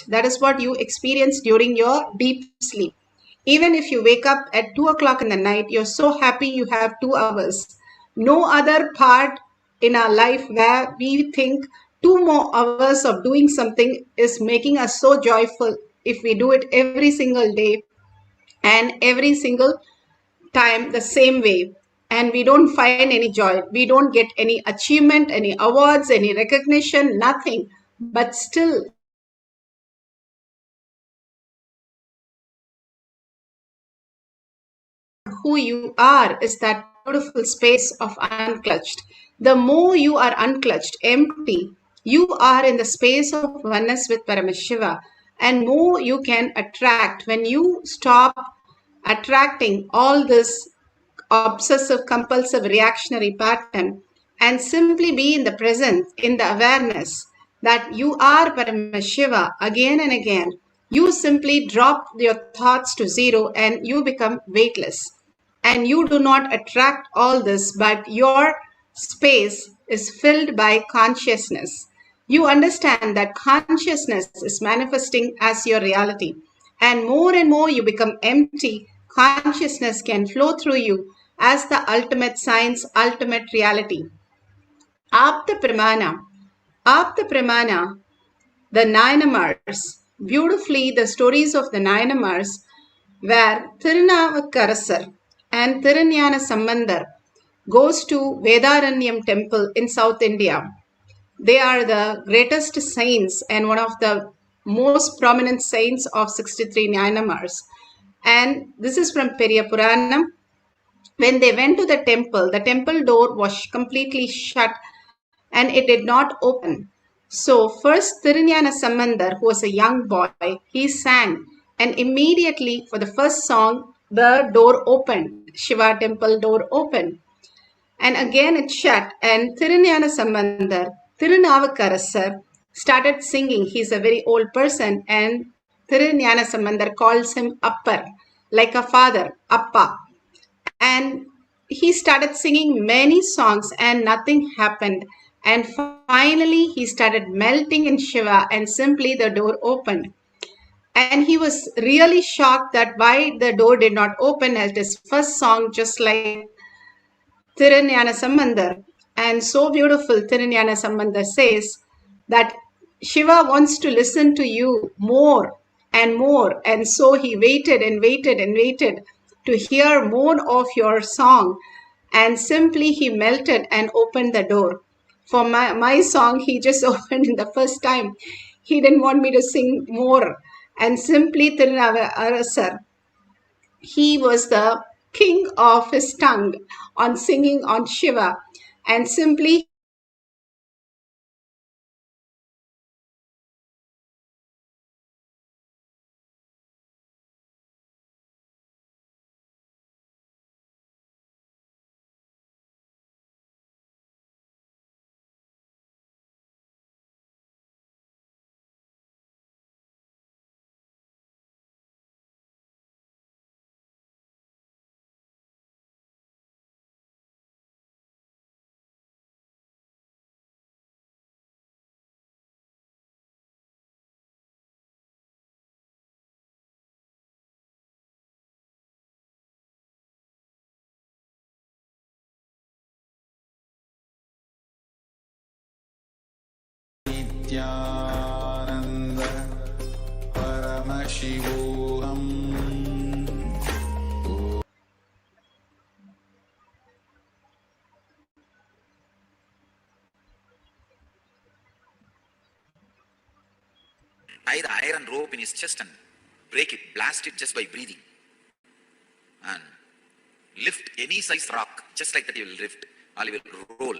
That is what you experience during your deep sleep. Even if you wake up at 2 o'clock in the night, you're so happy you have 2 hours. No other part in our life where we think 2 more hours of doing something is making us so joyful if we do it every single day and every single time the same way, and we don't find any joy, we don't get any achievement, any awards, any recognition, nothing, but still who you are is that beautiful space of unclutched. The more you are unclutched, empty, you are in the space of oneness with Paramashiva, and more you can attract when you stop attracting all this obsessive compulsive reactionary pattern and simply be in the present, in the awareness that you are Paramashiva again and again. You simply drop your thoughts to zero and you become weightless. And you do not attract all this, but your space is filled by consciousness. You understand that consciousness is manifesting as your reality. And more you become empty, consciousness can flow through you as the ultimate science, ultimate reality. Apta Pramana. Apta Pramana, the Nayanamars, beautifully the stories of the Nayanamars, where Thirunavukarasar and Thirunyana Sambandar goes to Vedaranyam temple in South India. They are the greatest saints and one of the most prominent saints of 63 Nayanamars. And this is from Periya Puranam. When they went to the temple door was completely shut and it did not open. So first Thirunyana Sambandar, who was a young boy, he sang, and immediately for the first song, the door opened, Shiva temple door opened. And again it shut, and Thirunyana Sambandar, Thirunavukarasar, started singing. He's a very old person, and Thirunyana Sambandar calls him Appar, like a father, Appa. And he started singing many songs and nothing happened. And finally he started melting in Shiva and simply the door opened. And he was really shocked that why the door did not open at his first song, just like Thirunyana Sambandar. And so beautiful, Thirunyana Sambandar says that Shiva wants to listen to you more and more. And so he waited and waited and waited to hear more of your song. And simply he melted and opened the door. For my song, he just opened in the first time. He didn't want me to sing more. And simply Thirunavarasar, he was the king of his tongue on singing on Shiva. And simply Nithyananda Paramashivoham. Tie the iron rope in his chest and break it, blast it just by breathing. And lift any size rock, just like that he will lift, or he will roll.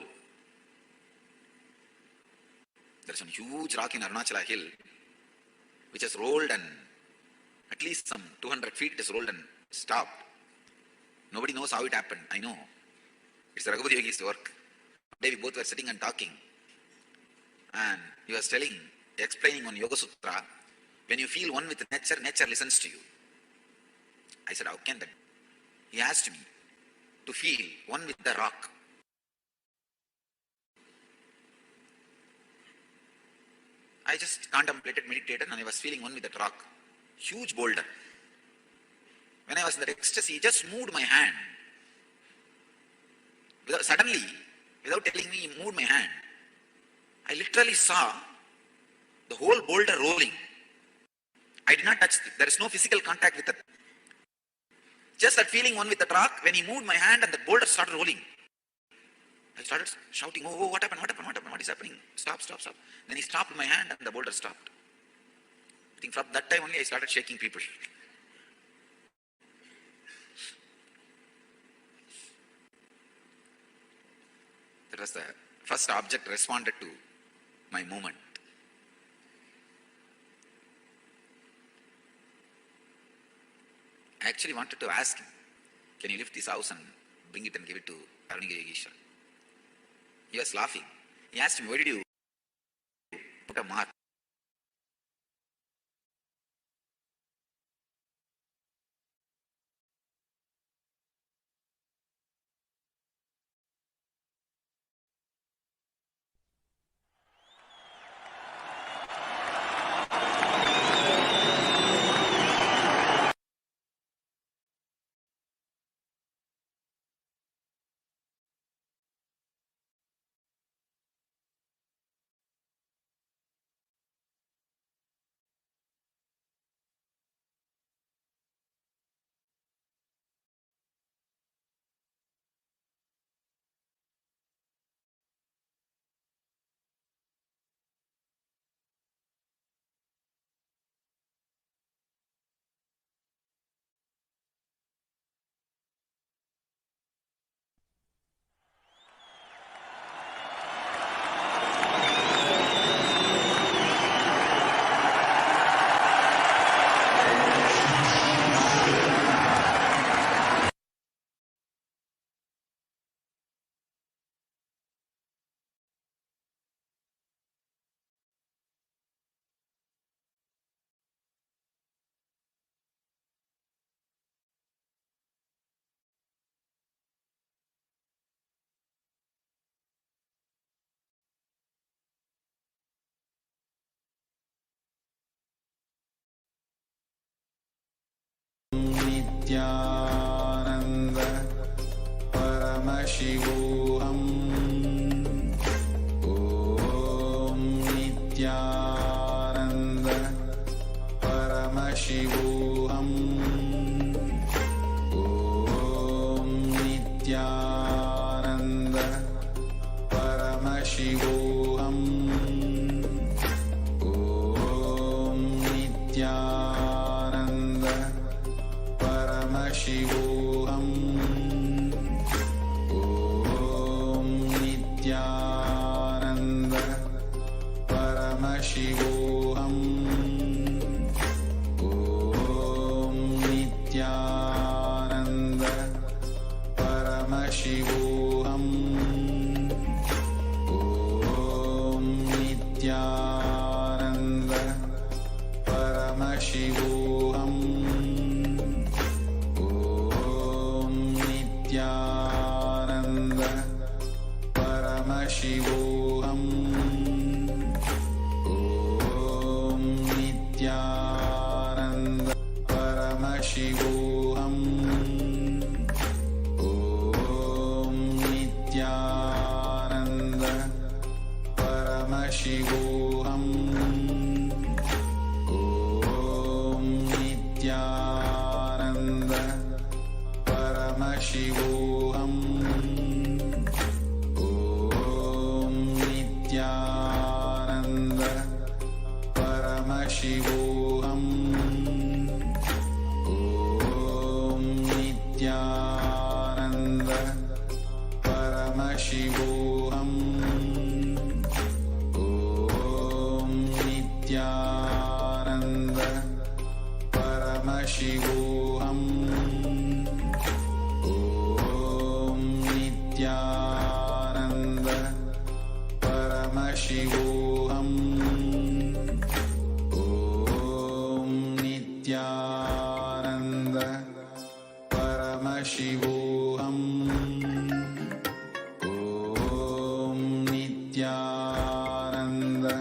There is a huge rock in Arunachala hill, which has rolled and at least some 200 feet it has rolled and stopped. Nobody knows how it happened. I know. It's Raghupati Yogi's work. Today we both were sitting and talking. And he was explaining on Yoga Sutra, when you feel one with nature, nature listens to you. I said, how can that? He asked me to feel one with the rock. I just contemplated, meditated, and I was feeling one with that rock. Huge boulder. When I was in that ecstasy, he just moved my hand. Suddenly, without telling me, he moved my hand. I literally saw the whole boulder rolling. I did not touch it. There is no physical contact with it. Just that feeling one with the rock, when he moved my hand and the boulder started rolling. I started shouting, oh, what happened, what is happening? Stop. Then he stopped my hand and the boulder stopped. I think from that time only I started shaking people. That was the first object responded to my movement. I actually wanted to ask him, can you lift this house and bring it and give it to Arunagiri Ishwar? He was laughing. He asked me, where did you put a mark? Nithyananda Paramashivoham. Om Nithyananda Paramashivoham. Om Nithyananda Paramashivoham. Om Nithyananda Paramashivoham. Om Nithyananda Paramashivoham. Om Nithyananda Paramashivoham. Om Nithyananda Paramashivoham. Om Nithyananda Paramashivoham. Om Nithyananda Paramashivoham. Om Nithyananda Paramashivoham. Om Nithyananda Paramashivoham. Om Nithyananda Paramashivoham. Om Nithyananda Paramashivoham. Om Nithyananda Paramashivoham. Om Nithyananda Paramashivoham. Om Nithyananda Paramashivoham. Om Nithyananda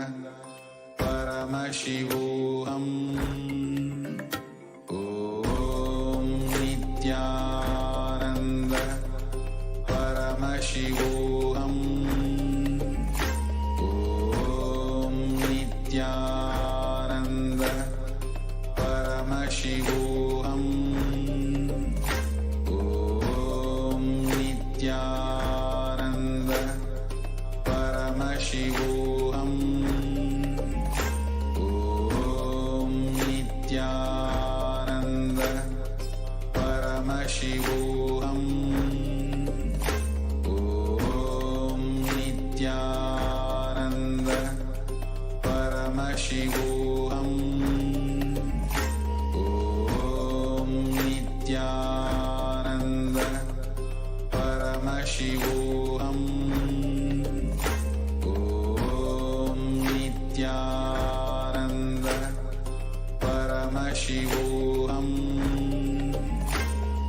Paramashivoham.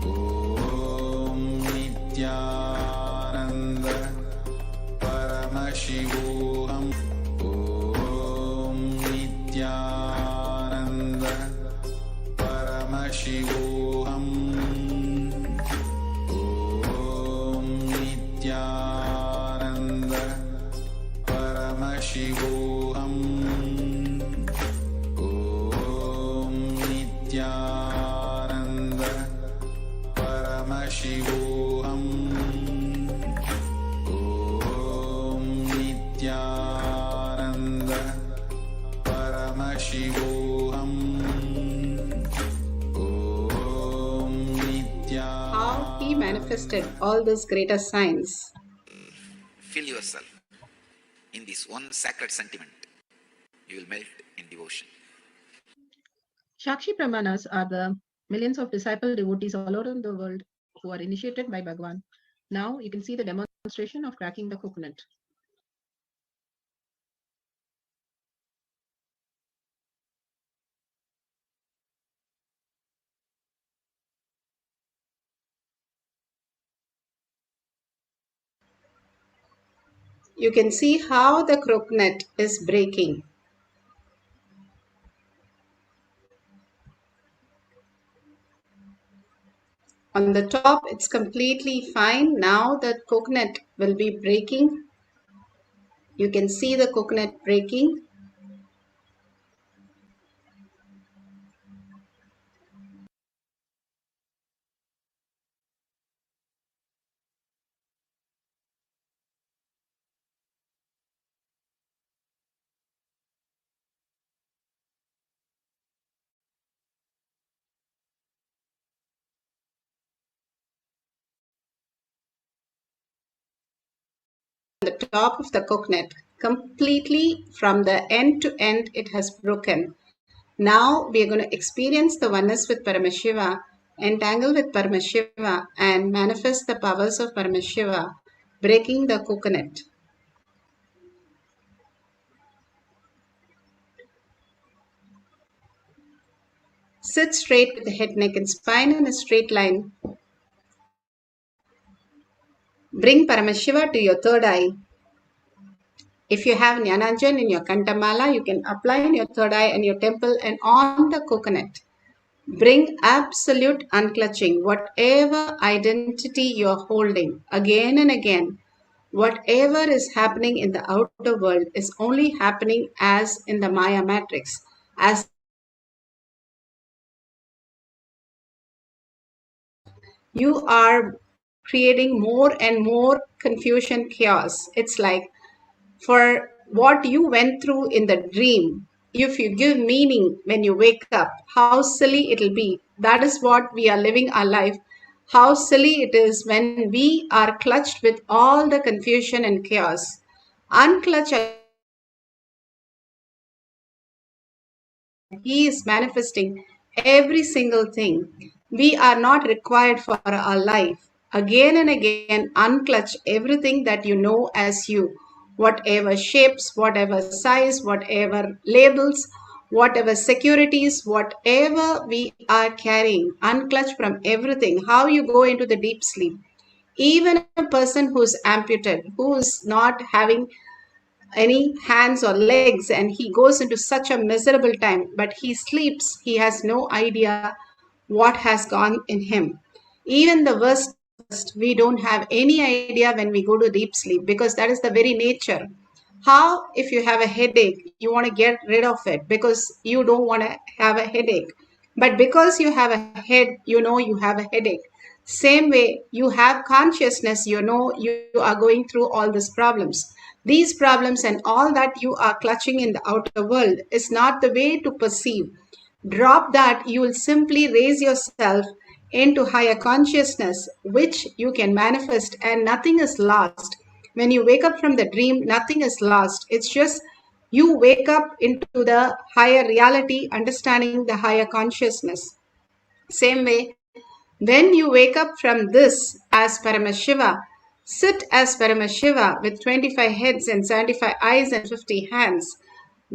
Om Nithyananda Paramashivoham. Om Nithyananda Paramashivoham. Om Nithyananda Paramashivoham. Om Nithyananda Paramashivoham. Om Nithyananda Paramashivoham. Om Nithyananda. How he manifested all those greater signs. Fill yourself in this one sacred sentiment. You will melt in devotion. Shakshi Pramanas are the millions of disciple devotees all around the world who are initiated by Bhagwan. Now you can see the demonstration of cracking the coconut. You can see how the coconut is breaking. On the top, it's completely fine. Now the coconut will be breaking. You can see the coconut breaking. The top of the coconut, completely from the end to end, it has broken. Now we are going to experience the oneness with Paramashiva, entangle with Paramashiva, and manifest the powers of Paramashiva, breaking the coconut. Sit straight with the head, neck, and spine in a straight line. Bring Paramashiva to your third eye. If you have Jnananjan in your Kantamala, you can apply in your third eye and your temple and on the coconut. Bring absolute unclutching, whatever identity you're holding, again and again. Whatever is happening in the outer world is only happening as in the Maya matrix, as you are creating more and more confusion, chaos. It's like for what you went through in the dream, if you give meaning when you wake up, how silly it'll be. That is what we are living our life. How silly it is when we are clutched with all the confusion and chaos. Unclutch. He is manifesting every single thing. We are not required for our life. Again and again, unclutch everything that you know as you. Whatever shapes, whatever size, whatever labels, whatever securities, whatever we are carrying, unclutch from everything. How you go into the deep sleep. Even a person who's amputated, who is not having any hands or legs, and he goes into such a miserable time, but he sleeps, he has no idea what has gone in him. Even the worst, we don't have any idea when we go to deep sleep, because that is the very nature. How, if you have a headache, you want to get rid of it because you don't want to have a headache, but because you have a head, you know you have a headache. Same way, you have consciousness, you know you are going through all these problems. These problems and all that you are clutching in the outer world is not the way to perceive. Drop that, you will simply raise yourself into higher consciousness, which you can manifest, and nothing is lost. When you wake up from the dream, nothing is lost. It's just you wake up into the higher reality, understanding the higher consciousness. Same way, when you wake up from this as Paramashiva, sit as Paramashiva with 25 heads and 75 eyes and 50 hands.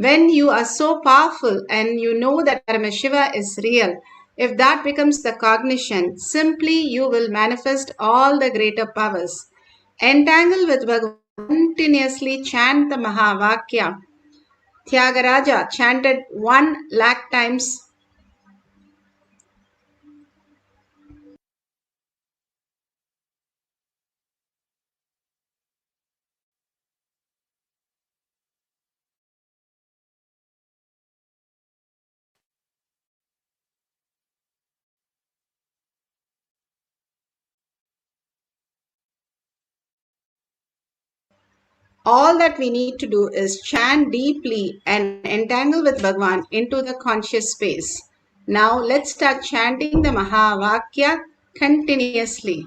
When you are so powerful and you know that Paramashiva is real, if that becomes the cognition, simply you will manifest all the greater powers. Entangle with Bhagavan, continuously chant the Mahavakya. Tyagaraja chanted 1,00,000 times. All that we need to do is chant deeply and entangle with Bhagavan into the conscious space. Now let's start chanting the Mahavakya continuously.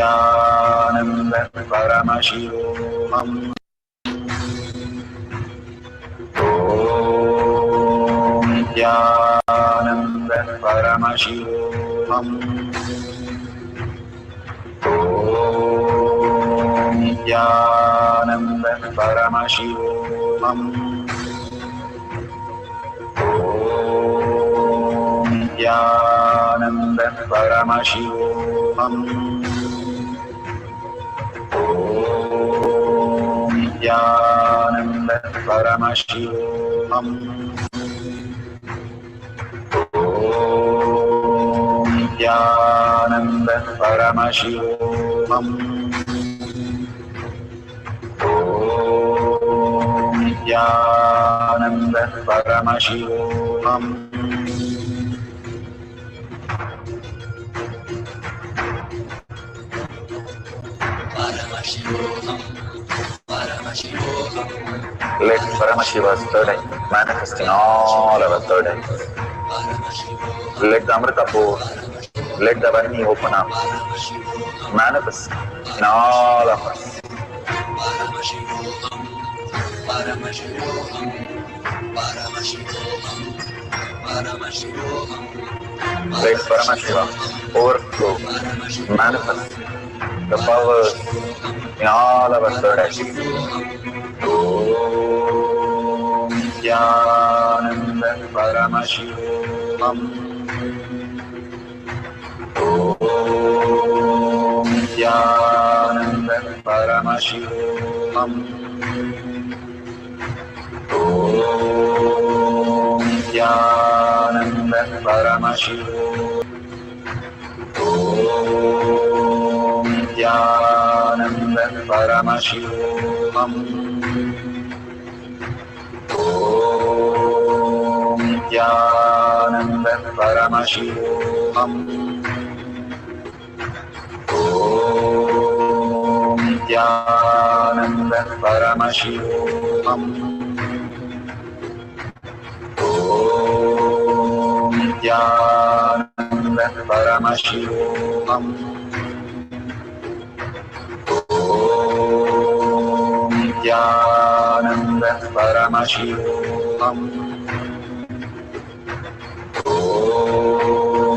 Nithyananda Paramashivoham. Nithyananda Paramashivoham. Nithyananda Paramashivoham. Nithyananda Paramashivoham. Nithyananda Paramashivoham. Nithyananda Paramashivoham. Nithyananda Paramashivoham. Let Paramashiva's third eye manifest in all our third eyes. Let the Amrita pour, let the Varni open up, manifest in all of us. Let Paramashiva overflow, manifest the powers in all our third eyes. Om Nithyananda Paramashivoham. Om Nithyananda Paramashivoham. Om Nithyananda Paramashivoham. Om Nithyananda Paramashivoham. Om Nithyananda Paramashivoham. Om Nithyananda Paramashivoham. Om Nithyananda Paramashivoham. Om Nithyananda Paramashivoham.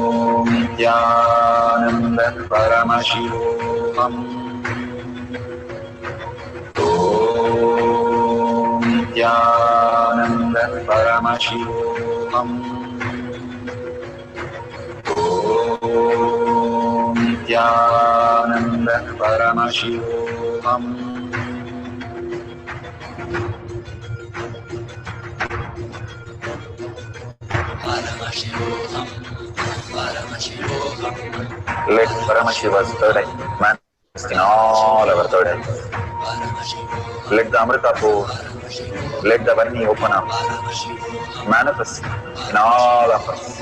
Om Nithyananda Paramashivoham. Om Nithyananda Paramashivoham. Om Nithyananda Paramashivoham. Let Paramashiva's third eye manifest in all our third eyes. Let the Amrita pour, let the Varni open up, manifest in all of us.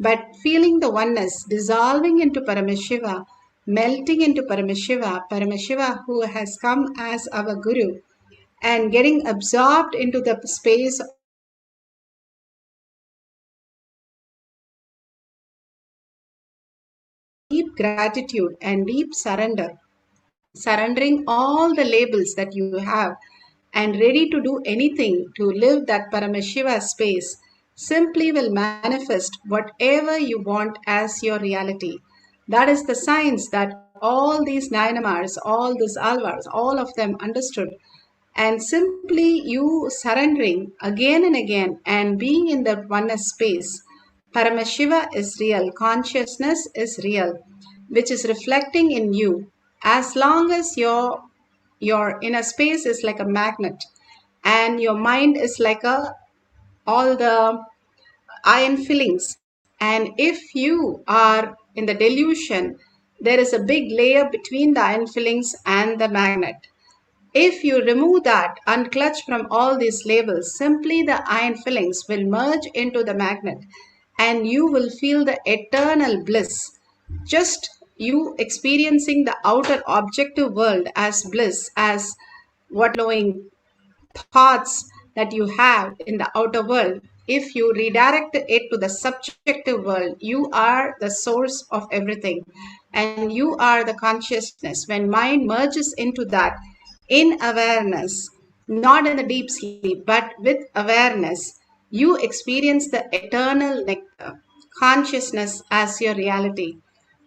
but feeling the oneness dissolving into Paramashiva, melting into Paramashiva, Paramashiva who has come as our Guru, and getting absorbed into the space of deep gratitude and deep surrender, surrendering all the labels that you have and ready to do anything to live that Paramashiva space, simply will manifest whatever you want as your reality. That is the science that all these Nayanamars, all these Alvars, all of them understood. And simply you surrendering again and again and being in that oneness space. Paramashiva is real, consciousness is real, which is reflecting in you. As long as your inner space is like a magnet and your mind is like a all the iron fillings, and if you are in the delusion, there is a big layer between the iron fillings and the magnet. If you remove that, unclutch from all these labels, simply the iron fillings will merge into the magnet and you will feel the eternal bliss. Just you experiencing the outer objective world as bliss, as what knowing thoughts that you have in the outer world. If you redirect it to the subjective world, you are the source of everything and you are the consciousness. When mind merges into that in awareness, not in the deep sleep, but with awareness, you experience the eternal nectar, consciousness as your reality.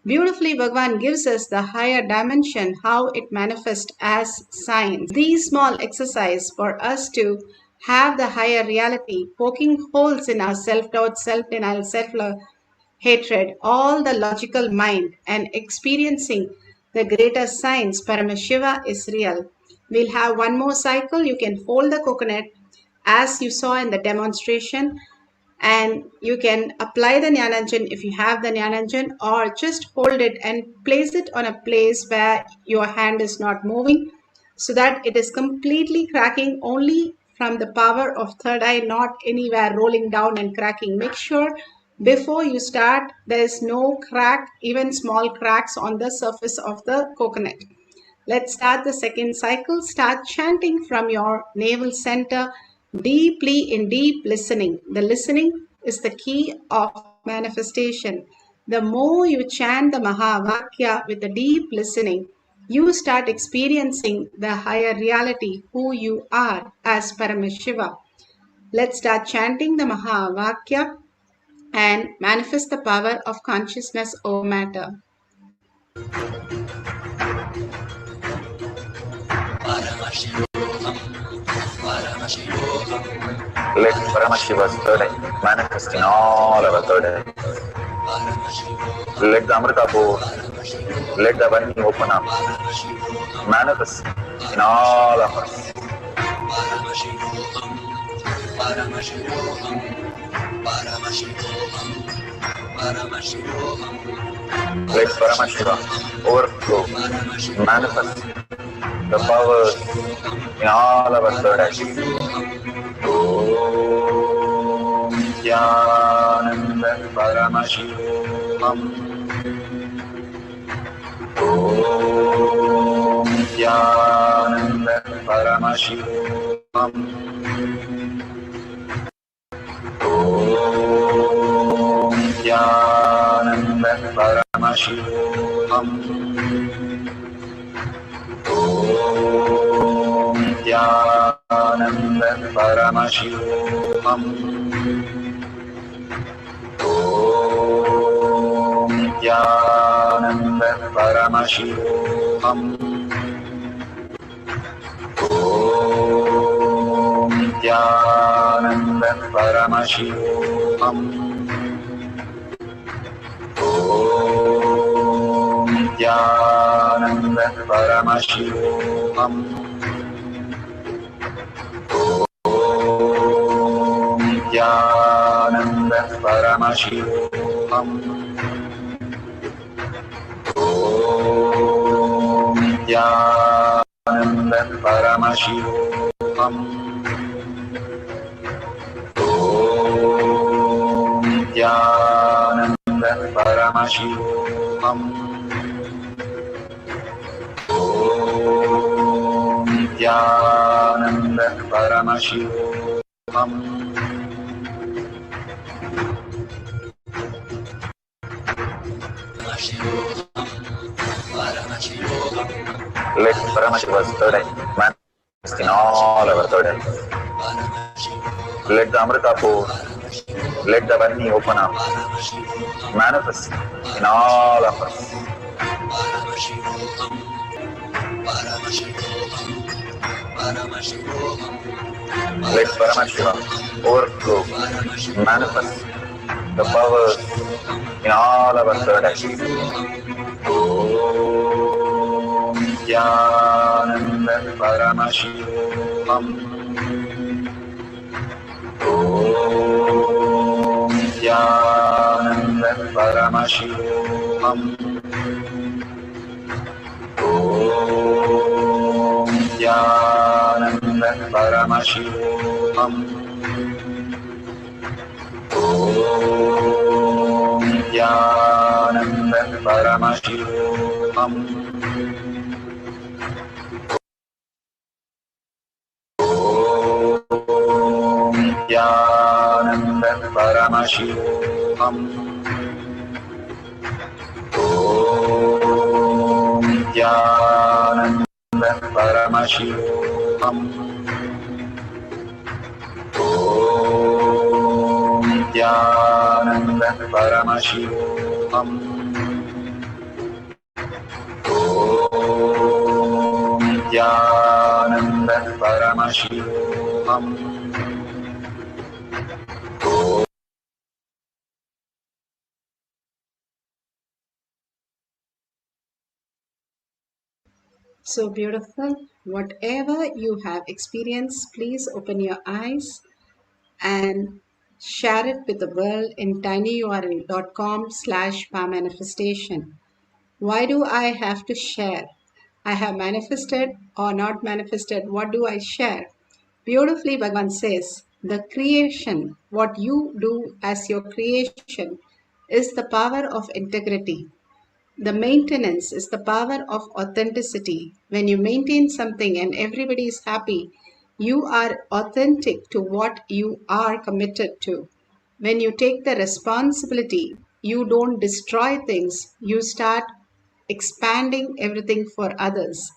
Beautifully, Bhagavan gives us the higher dimension, how it manifests as science. These small exercise for us to have the higher reality, poking holes in our self-doubt, self-denial, self-hatred, all the logical mind, and experiencing the greater science, Paramashiva is real. We'll have one more cycle. You can hold the coconut as you saw in the demonstration, and you can apply the Jnananjan if you have the Jnananjan, or just hold it and place it on a place where your hand is not moving, so that it is completely cracking only from the power of third eye, not anywhere rolling down and cracking. Make sure before you start there is no crack, even small cracks on the surface of the coconut. Let's start the second cycle. Start chanting from your navel center deeply in deep listening. The listening is the key of manifestation. The more you chant the Mahavakya with the deep listening, you start experiencing the higher reality, who you are as Paramashiva. Let's start chanting the Mahavakya and manifest the power of consciousness over matter. Let Paramashiva's third eye manifest in all our third eye. Let the Amrita pour, let the Vani open up, manifest in all of us. Let Paramashiva overflow, manifest the powers in all our third eye. Om Nithyananda Paramashivam. Om Nithyananda Paramashivam. Om Nithyananda Paramashivoham. Om Nithyananda Paramashivoham. Om Nithyananda Paramashivoham. Om Nithyananda Paramashivoham. Om Nithyananda Paramashivoham. Om Nithyananda Paramashivoham. Om Nithyananda Paramashivoham. Om Nithyananda Paramashivoham. Om Nithyananda Paramashivoham. Let Paramashiva's third eye manifest in all our third eyes. Let the Amrita pour, let the Varni open up, manifest in all of us. Let Paramashiva overflow, manifest the powers in all our third eyes. Om Nithyananda Paramashivoham. Om Nithyananda Paramashivoham. Om Nithyananda Paramashivoham. Om Nithyananda Paramashivoham. Om Nithyananda Paramashivoham. Om Nithyananda Paramashivoham. Om Nithyananda Paramashivoham. Om Nithyananda Paramashivoham. So beautiful. Whatever you have experienced, please open your eyes and share it with the world in tinyurl.com/manifestation. Why do I have to share? I have manifested or not manifested. What do I share? Beautifully, Bhagavan says, the creation, what you do as your creation, is the power of integrity. The maintenance is the power of authenticity. When you maintain something and everybody is happy, you are authentic to what you are committed to. When you take the responsibility, you don't destroy things, you start expanding everything for others.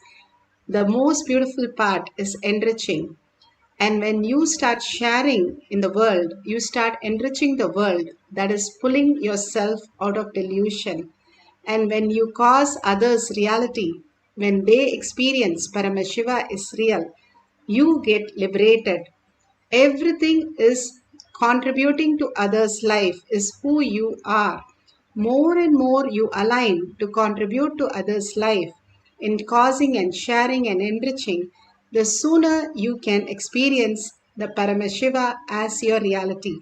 The most beautiful part is enriching. And when you start sharing in the world, you start enriching the world, that is pulling yourself out of delusion. And when you cause others reality, when they experience Paramashiva is real, you get liberated. Everything is contributing to others' life is who you are. More and more you align to contribute to others' life in causing and sharing and enriching, the sooner you can experience the Paramashiva as your reality.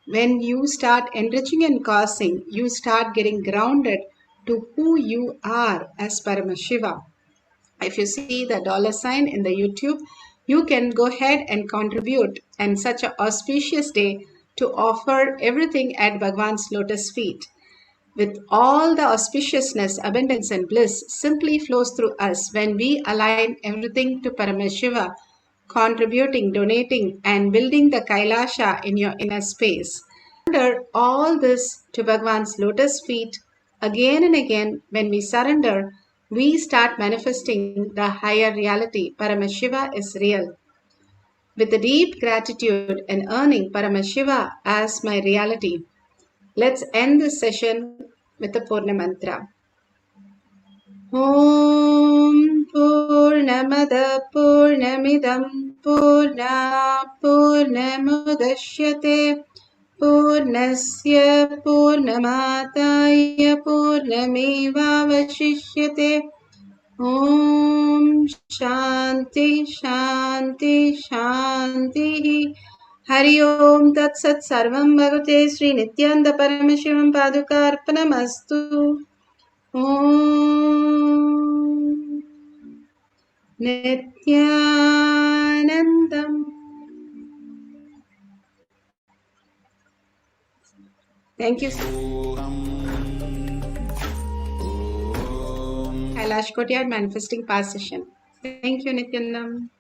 When you start enriching and causing, you start getting grounded to who you are as Paramashiva. If you see the $sign in the YouTube, you can go ahead and contribute and such an auspicious day to offer everything at Bhagwan's lotus feet. With all the auspiciousness, abundance and bliss simply flows through us when we align everything to Paramashiva, contributing, donating and building the Kailasa in your inner space. Surrender all this to Bhagwan's lotus feet again and again. When we surrender, we start manifesting the higher reality. Paramashiva is real. With a deep gratitude and earning Paramashiva as my reality, let's end this session with the Purna Mantra. Om Purnamada Purnamidam Purna Purnamudashyate Purnasya Purnamataya Purnamevavashishyate. Om Shanti Shanti Shanti. Hari Om Tat Sat Sarvam Bhagavate Sri Nithyananda Paramashivam Padukarpanamastu. Om Nithyanandam. Thank you. Kailash Kotyar manifesting past session. Thank you, Nityanam.